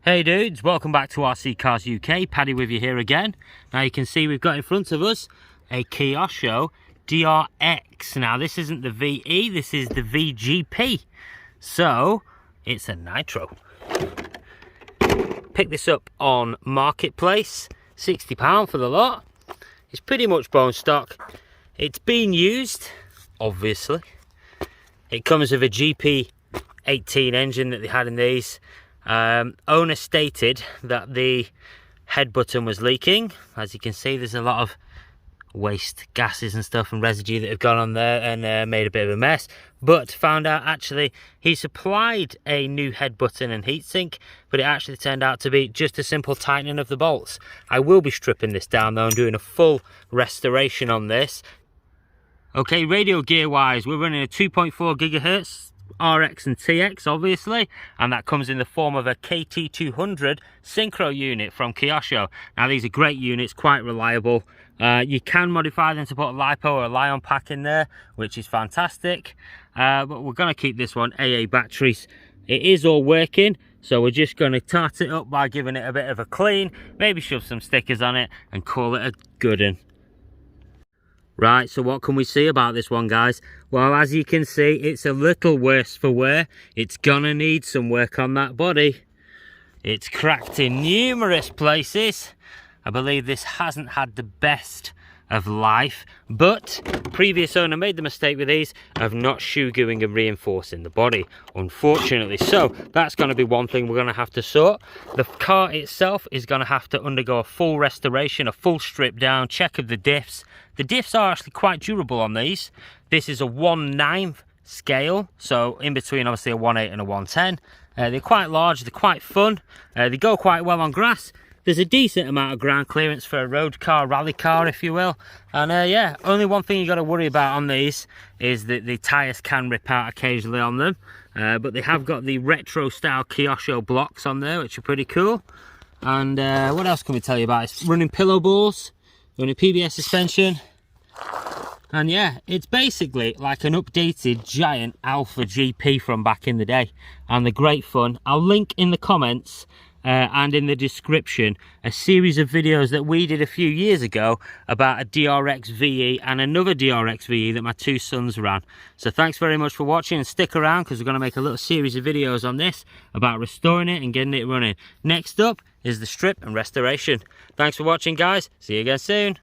Hey dudes, welcome back to RC Cars UK. Paddy with you here again. Now you can see we've got in front of us a Kyosho DRX. Now this isn't the VE, this is the VGP. So it's a nitro. Picked this up on Marketplace, £60 for the lot. It's pretty much bone stock. It's been used, obviously. It comes with a GP18 engine that they had in these. Owner stated that the head button was leaking. As you can see, there's a lot of waste gases and stuff and residue that have gone on there and made a bit of a mess, but found out actually he supplied a new head button and heatsink, but it actually turned out to be just a simple tightening of the bolts. I will be stripping this down though and doing a full restoration on this. Okay, radio gear wise, we're running a 2.4 gigahertz RX and TX obviously, and that comes in the form of a KT200 synchro unit from Kyosho. Now these are great units, quite reliable. You can modify them to put a LiPo or a Lion pack in there, which is fantastic, but we're going to keep this one AA batteries. It is all working, so we're just going to tart it up by giving it a bit of a clean, maybe shove some stickers on it and call it a good one. Right, so what can we see about this one, guys? Well, as you can see, it's a little worse for wear. It's gonna need some work on that body. It's cracked in numerous places. I believe this hasn't had the best of life, but previous owner made the mistake with these of not shoe gooing and reinforcing the body, unfortunately. So that's going to be one thing we're going to have to sort. The car itself is going to have to undergo a full restoration, a full strip down, check of the diffs. The diffs are actually quite durable on these. This is a 1/9 scale, so in between obviously a 1/8 and a 1/10. They're quite large, they're quite fun, they go quite well on grass. There's a decent amount of ground clearance for a road car, rally car if you will. And yeah, only one thing you got to worry about on these is that the tyres can rip out occasionally on them. But they have got the retro style Kyosho blocks on there, which are pretty cool. And what else can we tell you about? It's running pillow balls, running PBS suspension. And yeah, it's basically like an updated giant Alpha GP from back in the day. And they're great fun. I'll link in the comments and in the description a series of videos that we did a few years ago about a DRX VE and another DRX VE that my two sons ran. So thanks very much for watching, and stick around because we're going to make a little series of videos on this about restoring it and getting it running. Next up is the strip and restoration. Thanks for watching, guys. See you again soon.